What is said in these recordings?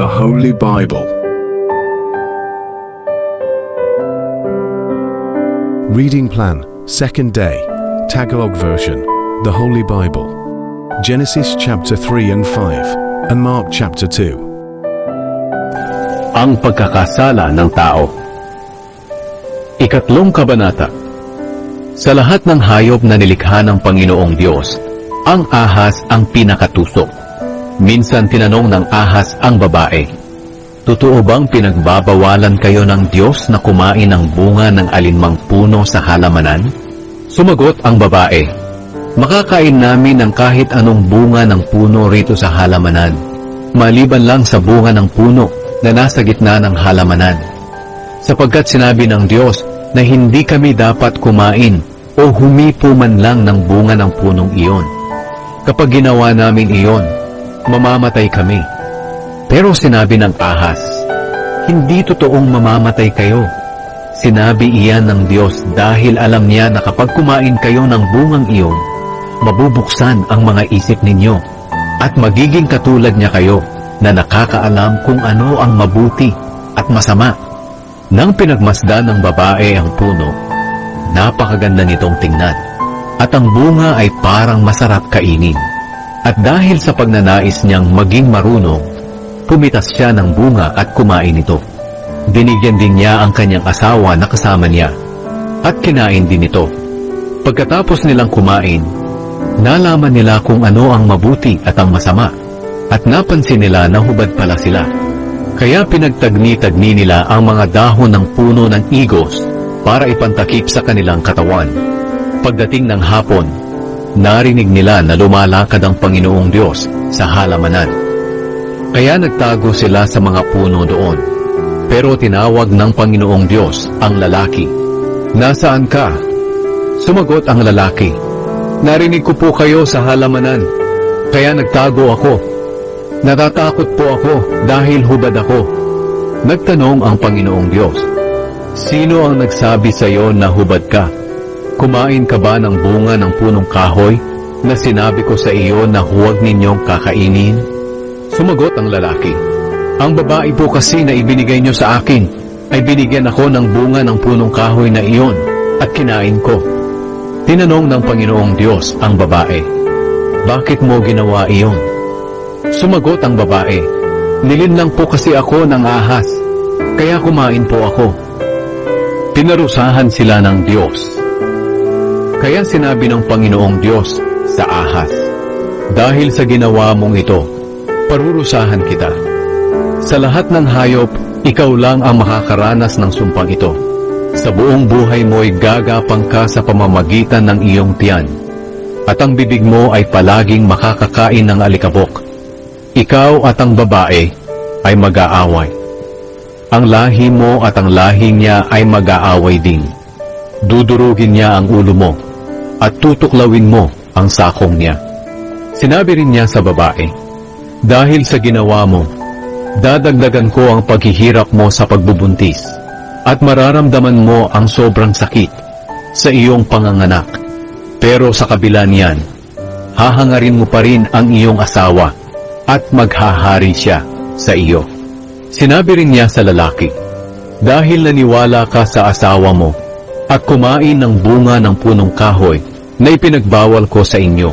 The Holy Bible. Reading Plan, Second Day, Tagalog Version, The Holy Bible. Genesis chapter 3 and 5, and Mark chapter 2. Ang pagkakasala ng tao. Ikatlong kabanata. Sa lahat ng hayop na nilikha ng Panginoong Diyos, ang ahas ang pinakatusok. Minsan tinanong ng ahas ang babae, "Totoo bang pinagbabawalan kayo ng Diyos na kumain ng bunga ng alinmang puno sa halamanan?" Sumagot ang babae, "Makakain namin ng kahit anong bunga ng puno rito sa halamanan, maliban lang sa bunga ng puno na nasa gitna ng halamanan. Sapagkat sinabi ng Diyos na hindi kami dapat kumain o humipo man lang ng bunga ng punong iyon. Kapag ginawa namin iyon, mamamatay kami." Pero sinabi ng ahas, "Hindi totoong mamamatay kayo. Sinabi iyan ng Diyos dahil alam niya na kapag kumain kayo ng bungang iyon, mabubuksan ang mga isip ninyo at magiging katulad niya kayo na nakakaalam kung ano ang mabuti at masama." Nang pinagmasdan ng babae ang puno, napakaganda nitong tingnan at ang bunga ay parang masarap kainin. At dahil sa pagnanais niyang maging marunong, pumitas siya ng bunga at kumain ito. Binigyan din niya ang kanyang asawa na kasama niya, at kinain din ito. Pagkatapos nilang kumain, nalaman nila kung ano ang mabuti at ang masama, at napansin nila na hubad pala sila. Kaya pinagtagni-tagni nila ang mga dahon ng puno ng igos para ipantakip sa kanilang katawan. Pagdating ng hapon, narinig nila na lumalakad ang Panginoong Diyos sa halamanan. Kaya nagtago sila sa mga puno doon. Pero tinawag ng Panginoong Diyos ang lalaki. "Nasaan ka?" Sumagot ang lalaki, "Narinig ko po kayo sa halamanan, kaya nagtago ako. Natatakot po ako dahil hubad ako." Nagtanong ang Panginoong Diyos, "Sino ang nagsabi sa iyo na hubad ka? Kumain ka ba ng bunga ng punong kahoy na sinabi ko sa iyo na huwag ninyong kakainin?" Sumagot ang lalaki, "Ang babae po kasi na ibinigay niyo sa akin ay binigyan ako ng bunga ng punong kahoy na iyon at kinain ko." Tinanong ng Panginoong Diyos ang babae, "Bakit mo ginawa iyon?" Sumagot ang babae, "Nilinlang po kasi ako ng ahas, kaya kumain po ako." Pinarusahan sila ng Diyos. Kaya sinabi ng Panginoong Diyos sa ahas, "Dahil sa ginawa mong ito, parurusahan kita. Sa lahat ng hayop, ikaw lang ang makakaranas ng sumpang ito. Sa buong buhay mo'y gagapang ka sa pamamagitan ng iyong tiyan, at ang bibig mo ay palaging makakakain ng alikabok. Ikaw at ang babae ay mag-aaway. Ang lahi mo at ang lahi niya ay mag-aaway din. Dudurugin niya ang ulo mo, at tutuklawin mo ang sakong niya." Sinabi rin niya sa babae, "Dahil sa ginawa mo, dadagdagan ko ang paghihirap mo sa pagbubuntis, at mararamdaman mo ang sobrang sakit sa iyong panganganak. Pero sa kabila niyan, hahangarin mo pa rin ang iyong asawa, at maghahari siya sa iyo." Sinabi rin niya sa lalaki, "Dahil naniwala ka sa asawa mo, at kumain ng bunga ng punong kahoy na ipinagbawal ko sa inyo,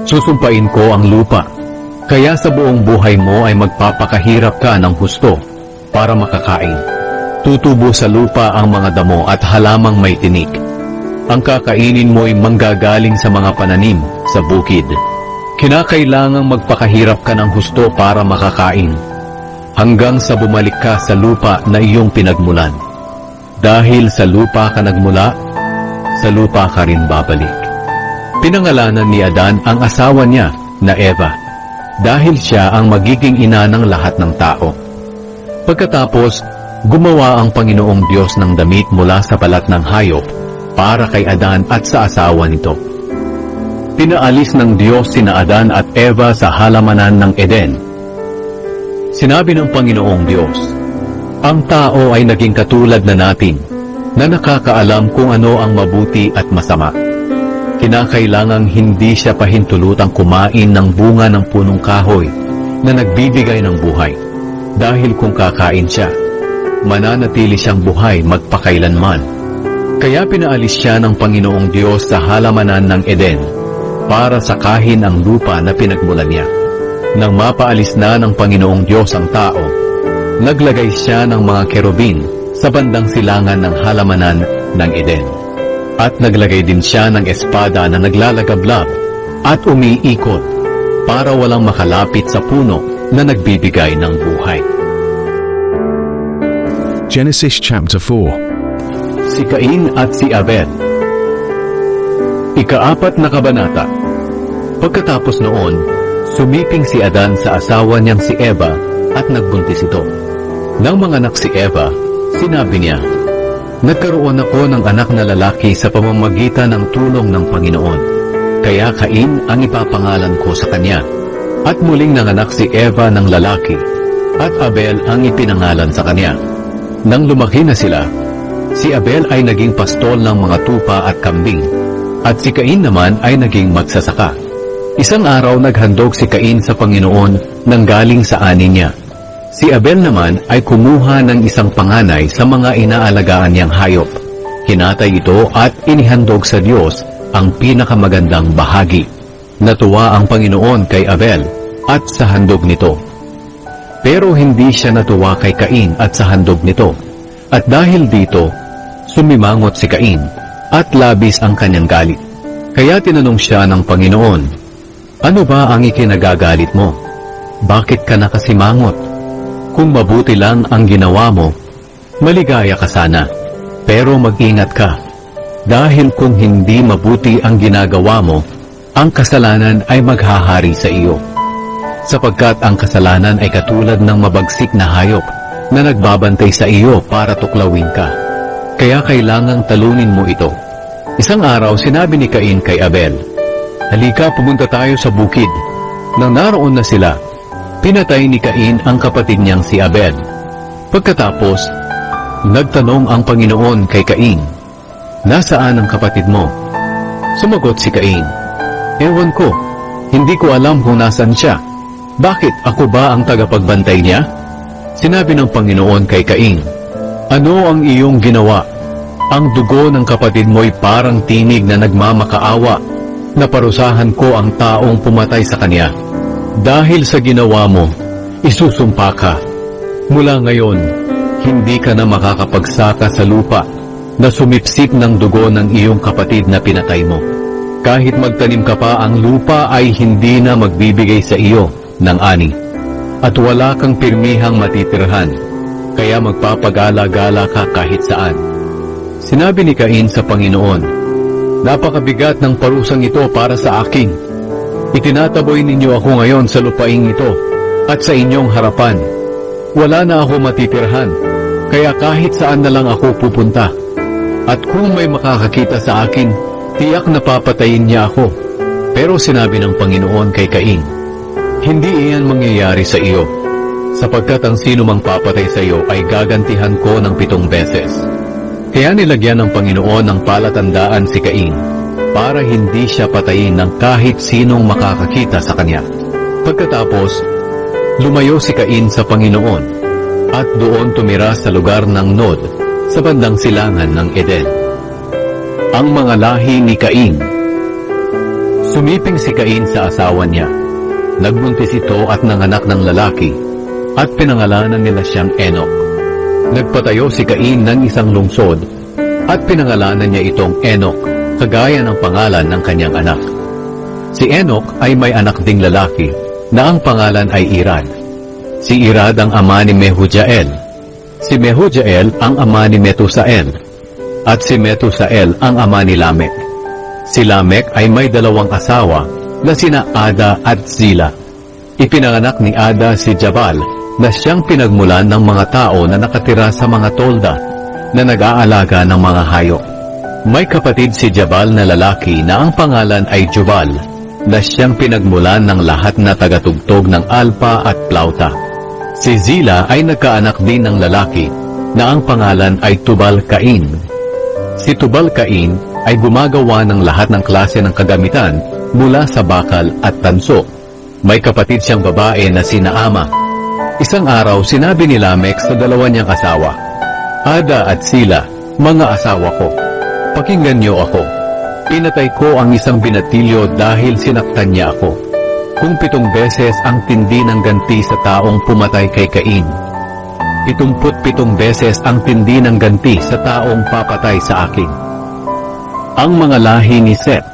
susumpain ko ang lupa, kaya sa buong buhay mo ay magpapakahirap ka ng husto para makakain. Tutubo sa lupa ang mga damo at halamang may tinik. Ang kakainin mo ay manggagaling sa mga pananim sa bukid. Kinakailangang magpakahirap ka ng husto para makakain, hanggang sa bumalik ka sa lupa na iyong pinagmulan. Dahil sa lupa ka nagmula, sa lupa ka rin babalik." Pinangalanan ni Adan ang asawa niya na Eva, dahil siya ang magiging ina ng lahat ng tao. Pagkatapos, gumawa ang Panginoong Diyos ng damit mula sa balat ng hayop para kay Adan at sa asawa nito. Pinaalis ng Diyos sina Adan at Eva sa halamanan ng Eden. Sinabi ng Panginoong Diyos, "Ang tao ay naging katulad na natin, na nakakaalam kung ano ang mabuti at masama. Kinakailangang hindi siya pahintulutang kumain ng bunga ng punong kahoy na nagbibigay ng buhay, dahil kung kakain siya, mananatili siyang buhay magpakailanman. Kaya pinaalis siya ng Panginoong Diyos sa halamanan ng Eden para sakahin ang lupa na pinagmulan niya. Nang mapaalis na ng Panginoong Diyos ang tao, naglagay siya ng mga kerubin sa bandang silangan ng halamanan ng Eden. At naglagay din siya ng espada na naglalagablab at umiikot para walang makalapit sa puno na nagbibigay ng buhay. Genesis chapter 4. Si Cain at si Abel. Ika-4 na kabanata. Pagkatapos noon, sumiping si Adan sa asawa niyang si Eva at nagbuntis ito. Nang manganak si Eva, sinabi niya, "Nagkaroon ako ng anak na lalaki sa pamamagitan ng tulong ng Panginoon. Kaya Cain ang ipapangalan ko sa kanya." At muling nanganak si Eva ng lalaki, at Abel ang ipinangalan sa kanya. Nang lumaki na sila, si Abel ay naging pastol ng mga tupa at kambing, at si Cain naman ay naging magsasaka. Isang araw naghandog si Cain sa Panginoon nang galing sa ani niya. Si Abel naman ay kumuha ng isang panganay sa mga inaalagaan niyang hayop. Hinatay ito at inihandog sa Diyos ang pinakamagandang bahagi. Natuwa ang Panginoon kay Abel at sa handog nito. Pero hindi siya natuwa kay Cain at sa handog nito. At dahil dito, sumimangot si Cain at labis ang kanyang galit. Kaya tinanong siya ng Panginoon, "Ano ba ang ikinagagalit mo? Bakit ka nakasimangot? Kung mabuti lang ang ginawa mo, maligaya ka sana. Pero mag-ingat ka, dahil kung hindi mabuti ang ginagawa mo, ang kasalanan ay maghahari sa iyo. Sapagkat ang kasalanan ay katulad ng mabagsik na hayop na nagbabantay sa iyo para tuklawin ka. Kaya kailangang talunin mo ito." Isang araw sinabi ni Cain kay Abel, "Halika, pumunta tayo sa bukid." Nang naroon na sila, pinatay ni Cain ang kapatid niyang si Abel. Pagkatapos, nagtanong ang Panginoon kay Cain, "Nasaan ang kapatid mo?" Sumagot si Cain, "Ewan ko, hindi ko alam kung nasaan siya. Bakit ako ba ang tagapagbantay niya?" Sinabi ng Panginoon kay Cain, "Ano ang iyong ginawa? Ang dugo ng kapatid mo'y parang tinig na nagmamakaawa. Naparusahan ko ang taong pumatay sa kanya. Dahil sa ginawa mo, isusumpa ka. Mula ngayon, hindi ka na makakapagsaka sa lupa na sumipsip ng dugo ng iyong kapatid na pinatay mo. Kahit magtanim ka pa, ang lupa ay hindi na magbibigay sa iyo ng ani. At wala kang pirmihang matitirhan, kaya magpapagala-gala ka kahit saan." Sinabi ni Cain sa Panginoon, "Napakabigat ng parusang ito para sa akin. Itinataboy ninyo ako ngayon sa lupaing ito at sa inyong harapan. Wala na ako matitirhan, kaya kahit saan na lang ako pupunta. At kung may makakakita sa akin, tiyak na papatayin niya ako." Pero sinabi ng Panginoon kay Cain, "Hindi iyan mangyayari sa iyo, sapagkat ang sino mang papatay sa iyo ay gagantihan ko ng 7 beses. Kaya nilagyan ng Panginoon ng palatandaan si Cain para hindi siya patayin ng kahit sinong makakakita sa kanya. Pagkatapos, lumayo si Cain sa Panginoon at doon tumira sa lugar ng Nod sa bandang silangan ng Eden. Ang mga lahi ni Cain. Sumiping si Cain sa asawa niya. Nagbuntis ito at nanganak ng lalaki at pinangalanan nila siyang Enoch. Nagpatayo si Cain ng isang lungsod at pinangalanan niya itong Enoch, kagaya ng pangalan ng kanyang anak. Si Enoch ay may anak ding lalaki na ang pangalan ay Irad. Si Irad ang ama ni Mehujael. Si Mehujael ang ama ni Metusael. At si Metusael ang ama ni Lamek. Si Lamek ay may 2 asawa na sina Ada at Zila. Ipinanganak ni Ada si Jabal na siyang pinagmulan ng mga tao na nakatira sa mga tolda na nag-aalaga ng mga hayop. May kapatid si Jabal na lalaki na ang pangalan ay Jubal, na siyang pinagmulan ng lahat na tagatugtog ng alpa at plauta. Si Zila ay nagkaanak din ng lalaki na ang pangalan ay Tubal-Cain. Si Tubal-Cain ay gumagawa ng lahat ng klase ng kagamitan mula sa bakal at tanso. May kapatid siyang babae na si Naama. Isang araw, sinabi ni Lamek sa dalawa niyang asawa, Ada at Sila, mga asawa ko, pakinggan niyo ako. Pinatay ko ang isang binatilyo dahil sinaktan niya ako. Kung 7 beses ang tindi ng ganti sa taong pumatay kay Cain, 77 beses ang tindi ng ganti sa taong papatay sa akin. Ang mga lahi ni Seth.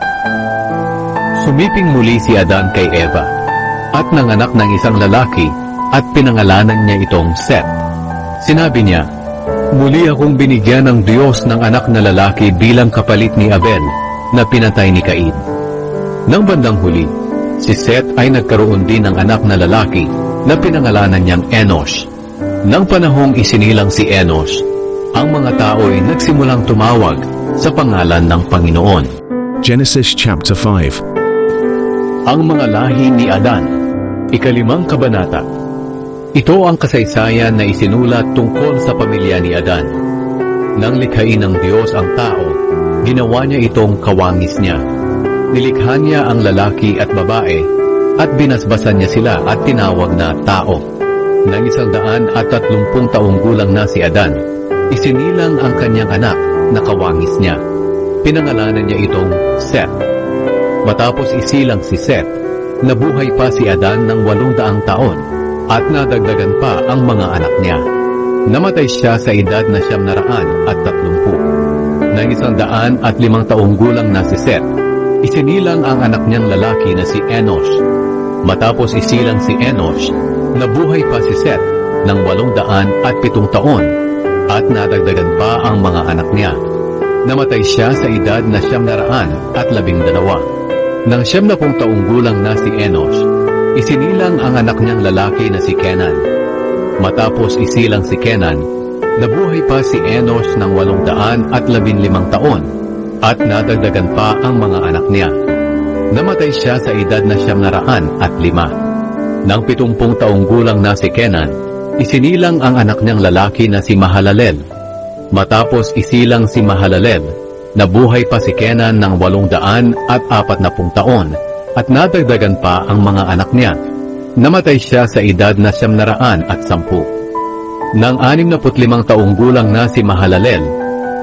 Sumiping muli si Adan kay Eva, at nanganak ng isang lalaki, at pinangalanan niya itong Seth. Sinabi niya, Muli akong binigyan ng Diyos ng anak na lalaki bilang kapalit ni Abel na pinatay ni Cain. Nang bandang huli, si Seth ay nagkaroon din ng anak na lalaki na pinangalanan niyang Enosh. Nang panahong isinilang si Enosh, ang mga tao ay nagsimulang tumawag sa pangalan ng Panginoon. Genesis chapter 5. Ang mga lahi ni Adan. 5 kabanata. Ito ang kasaysayan na isinulat tungkol sa pamilya ni Adan. Nang likhain ng Diyos ang tao, ginawa niya itong kawangis niya. Nilikha niya ang lalaki at babae, at binasbasan niya sila at tinawag na tao. Nang 130 taong gulang na si Adan, isinilang ang kanyang anak na kawangis niya. Pinangalanan niya itong Seth. Matapos isilang si Seth, nabuhay pa si Adan ng 800 taon, at nadagdagan pa ang mga anak niya. Namatay siya sa edad na 930. Nang 105 taong gulang na si Seth, isinilang ang anak niyang lalaki na si Enosh. Matapos isilang si Enosh, nabuhay pa si Seth ng 807 taon, at nadagdagan pa ang mga anak niya. Namatay siya sa edad na 912. Nang 70 taong gulang na si Enosh, isinilang ang anak niyang lalaki na si Kenan. Matapos isilang si Kenan, nabuhay pa si Enosh ng 815 taon, at nadagdagan pa ang mga anak niya. Namatay siya sa edad na 905. Nang 70 taong gulang na si Kenan, isinilang ang anak niyang lalaki na si Mahalalel. Matapos isilang si Mahalalel, nabuhay pa si Kenan ng 840 taon, at nadagdagan pa ang mga anak niya. Namatay siya sa edad na 910. Nang 65 taong gulang na si Mahalalel,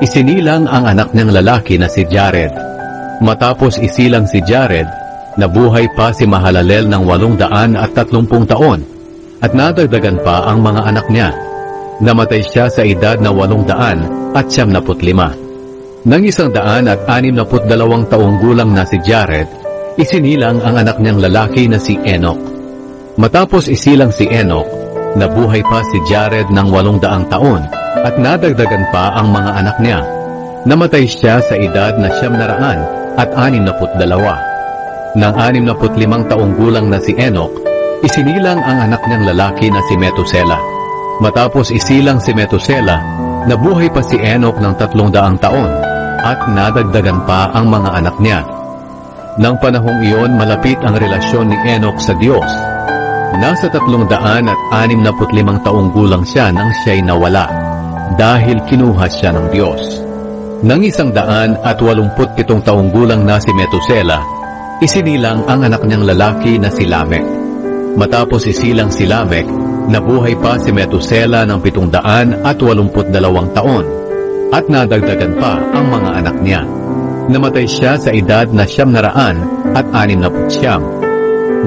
isinilang ang anak niyang lalaki na si Jared. Matapos isilang si Jared, nabuhay pa si Mahalalel ng 830 taon, at nadagdagan pa ang mga anak niya. Namatay siya sa edad na 875. Nang 162 taong gulang na si Jared, isinilang ang anak niyang lalaki na si Enoch. Matapos isilang si Enoch, nabuhay pa si Jared ng 800 taon, at nadagdagan pa ang mga anak niya. Namatay siya sa edad na 962. Nang 65 taong gulang na si Enoch, isinilang ang anak niyang lalaki na si Metusela. Matapos isilang si Metusela, nabuhay pa si Enoch ng 300 taon, at nadagdagan pa ang mga anak niya. Nang panahong iyon, malapit ang relasyon ni Enoch sa Diyos. Nasa 365 taong gulang siya nang siya'y nawala, dahil kinuha siya ng Diyos. Nang 187 taong gulang na si Metusela, isinilang ang anak niyang lalaki na si Lamek. Matapos isilang si Lamek, nabuhay pa si Metusela ng 782 taon, at nadagdagan pa ang mga anak niya. Namatay siya sa edad na 969.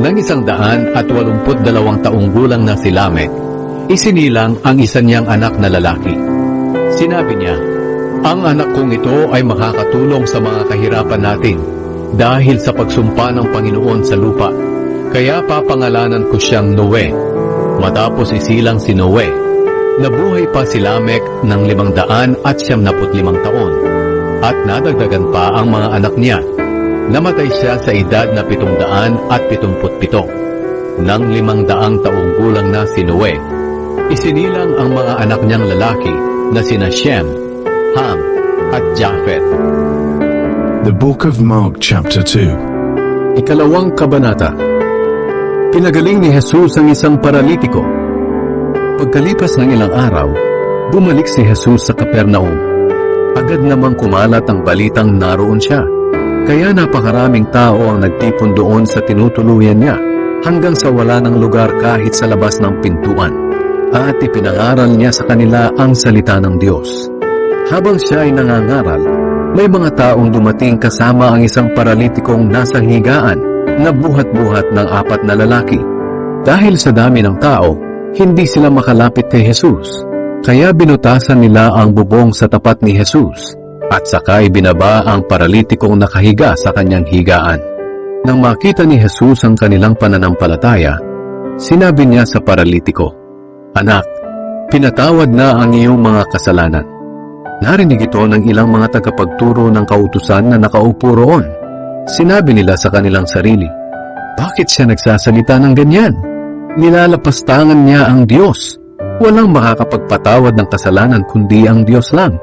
Nang 182 taong gulang na si Lamek, isinilang ang isa niyang anak na lalaki. Sinabi niya, Ang anak kong ito ay makakatulong sa mga kahirapan natin dahil sa pagsumpa ng Panginoon sa lupa. Kaya papangalanan ko siyang Noe. Matapos isilang si Noe, nabuhay pa si Lamek ng 575 taon, at nadagdagan pa ang mga anak niya. Namatay siya sa edad na 777. Nang 500 taong gulang na si Noe, isinilang ang mga anak niyang lalaki na sina Shem, Ham, at Japheth. The Book of Mark chapter 2. 2 kabanata. Pinagaling ni Jesus ang isang paralitiko. Pagkalipas ng ilang araw, bumalik si Jesus sa Capernaum. Agad namang kumalat ang balitang naroon siya. Kaya napakaraming tao ang nagtipon doon sa tinutuluyan niya, hanggang sa wala ng lugar kahit sa labas ng pintuan. at ipinangaral niya sa kanila ang salita ng Diyos. Habang siya ay nangangaral, may mga taong dumating kasama ang isang paralitikong nasa higaan na buhat-buhat ng 4 na lalaki. Dahil sa dami ng tao, hindi sila makalapit kay Jesus. Kaya binutasan nila ang bubong sa tapat ni Jesus at saka ibinaba ang paralitikong nakahiga sa kanyang higaan. Nang makita ni Jesus ang kanilang pananampalataya, sinabi niya sa paralitiko, "Anak, pinatawad na ang iyong mga kasalanan." Narinig ito ng ilang mga tagapagturo ng kautusan na nakaupo roon. Sinabi nila sa kanilang sarili, "Bakit siya nagsasalita ng ganyan? Nilalapastangan niya ang Diyos. Walang makakapagpatawad ng kasalanan kundi ang Diyos lang."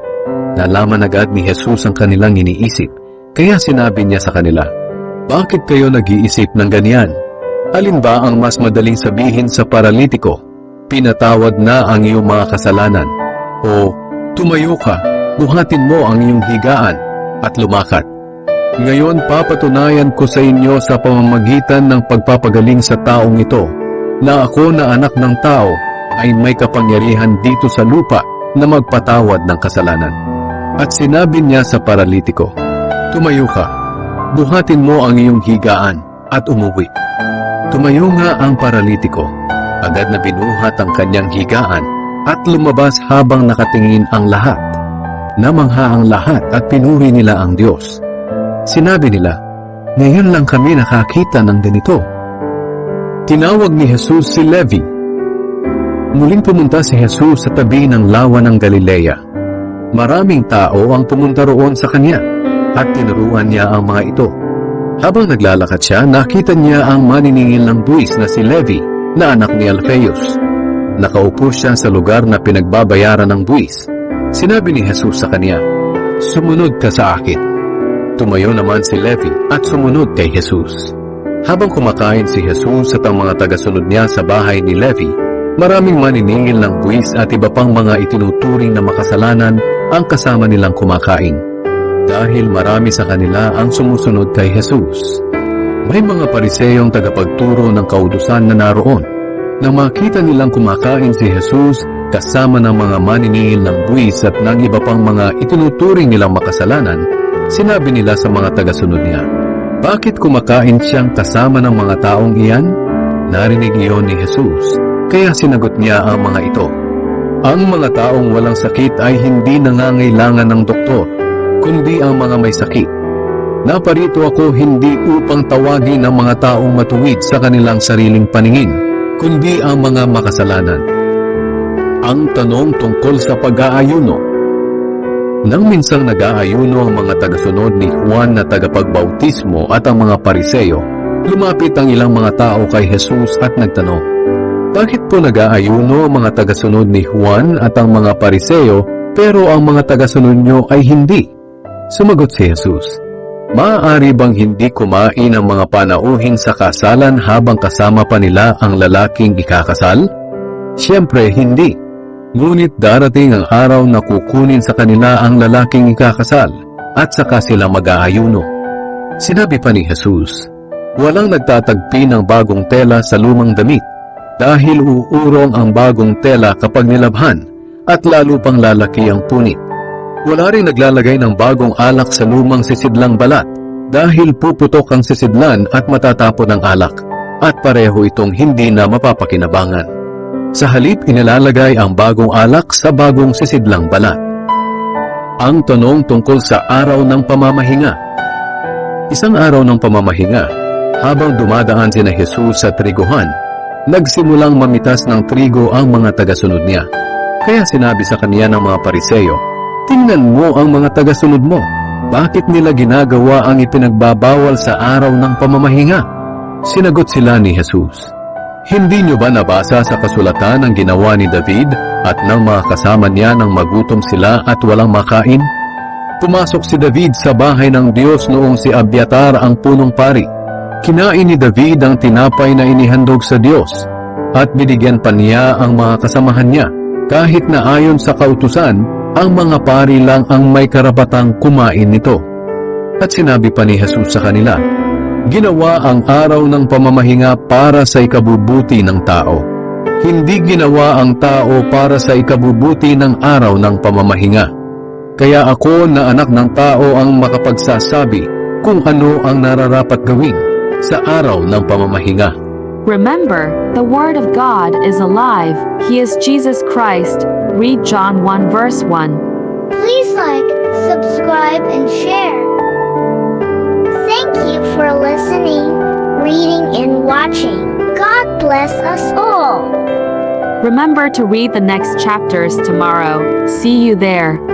Nalaman agad ni Jesus ang kanilang iniisip, kaya sinabi niya sa kanila, "Bakit kayo nag-iisip ng ganyan? Alin ba ang mas madaling sabihin sa paralitiko, 'Pinatawad na ang iyong mga kasalanan,' o 'Tumayo ka, buhatin mo ang iyong higaan at lumakad'? Ngayon papatunayan ko sa inyo sa pamamagitan ng pagpapagaling sa taong ito, na ako na anak ng tao ay may kapangyarihan dito sa lupa na magpatawad ng kasalanan." At sinabi niya sa paralitiko, "Tumayo ka, buhatin mo ang iyong higaan at umuwi." Tumayo nga ang paralitiko. Agad na binuhat ang kanyang higaan at lumabas habang nakatingin ang lahat. Namangha ang lahat at pinuri nila ang Diyos. Sinabi nila, "Ngayon lang kami nakakita ng ganito." Tinawag ni Jesus si Levi. Muling pumunta si Jesus sa tabi ng lawa ng Galilea. Maraming tao ang pumunta roon sa kanya at tinuruan niya ang mga ito. Habang naglalakad siya, nakita niya ang maniningil ng buwis na si Levi na anak ni Alphaeus. Nakaupo siya sa lugar na pinagbabayaran ng buwis. Sinabi ni Jesus sa kanya, "Sumunod ka sa akin." Tumayo naman si Levi at sumunod kay Jesus. Habang kumakain si Jesus at ang mga tagasunod niya sa bahay ni Levi, maraming maniningil ng buwis at iba pang mga itinuturing na makasalanan ang kasama nilang kumakain. Dahil marami sa kanila ang sumusunod kay Jesus. May mga pariseyong tagapagturo ng kautusan na naroon. Nang makita nilang kumakain si Jesus kasama ng mga maniningil ng buwis at ng iba pang mga itinuturing nilang makasalanan, sinabi nila sa mga tagasunod niya, "Bakit kumakain siyang kasama ng mga taong iyan?" Narinig iyon ni Jesus, kaya sinagot niya ang mga ito, "Ang mga taong walang sakit ay hindi nangangailangan ng doktor, kundi ang mga may sakit. Naparito ako hindi upang tawagin ang mga taong matuwid sa kanilang sariling paningin, kundi ang mga makasalanan." Ang tanong tungkol sa pag-aayuno. Nang minsang nag-aayuno ang mga tagasunod ni Juan na tagapagbautismo at ang mga pariseyo, lumapit ang ilang mga tao kay Jesus at nagtanong, "Bakit po nag-aayuno ang mga tagasunod ni Juan at ang mga pariseyo, pero ang mga tagasunod nyo ay hindi?" Sumagot si Jesus, "Maaari bang hindi kumain ang mga panauhin sa kasalan habang kasama pa nila ang lalaking ikakasal? Siyempre hindi. Ngunit darating ang araw na kukunin sa kanila ang lalaking ikakasal at saka sila mag-aayuno." Sinabi pa ni Jesus, "Walang nagtatagpi ng bagong tela sa lumang damit, dahil uurong ang bagong tela kapag nilabhan at lalo pang lalaki ang punit. Wala rin naglalagay ng bagong alak sa lumang sisidlang balat, dahil puputok ang sisidlan at matatapon ang alak, at pareho itong hindi na mapapakinabangan. Sa halip, inilalagay ang bagong alak sa bagong sisidlang balat." Ang tanong tungkol sa araw ng pamamahinga. Isang araw ng pamamahinga, habang dumadaan sina Jesus sa triguhan, nagsimulang mamitas ng trigo ang mga tagasunod niya. Kaya sinabi sa kanya ng mga pariseyo, "Tingnan mo ang mga tagasunod mo. Bakit nila ginagawa ang ipinagbabawal sa araw ng pamamahinga?" Sinagot sila ni Jesus, "Hindi nyo ba nabasa sa kasulatan ang ginawa ni David at ng mga kasama niya nang magutom sila at walang makain? Pumasok si David sa bahay ng Diyos noong si Abiatar ang punong pari. Kinain ni David ang tinapay na inihandog sa Diyos, at binigyan pa niya ang mga kasamahan niya, kahit na ayon sa kautusan, ang mga pari lang ang may karapatang kumain nito." At sinabi pa ni Jesus sa kanila, "Ginawa ang araw ng pamamahinga para sa ikabubuti ng tao, Hindi ginawa ang tao para sa ikabubuti ng araw ng pamamahinga. Kaya ako na anak ng tao ang makapagsasabi kung ano ang nararapat gawin sa araw ng pamamahinga. Remember, the Word of God is alive. He is Jesus Christ. Read John 1 verse 1. Please like, subscribe, and share. Thank you for listening, reading, and watching. God bless us all. Remember to read the next chapters tomorrow. See you there.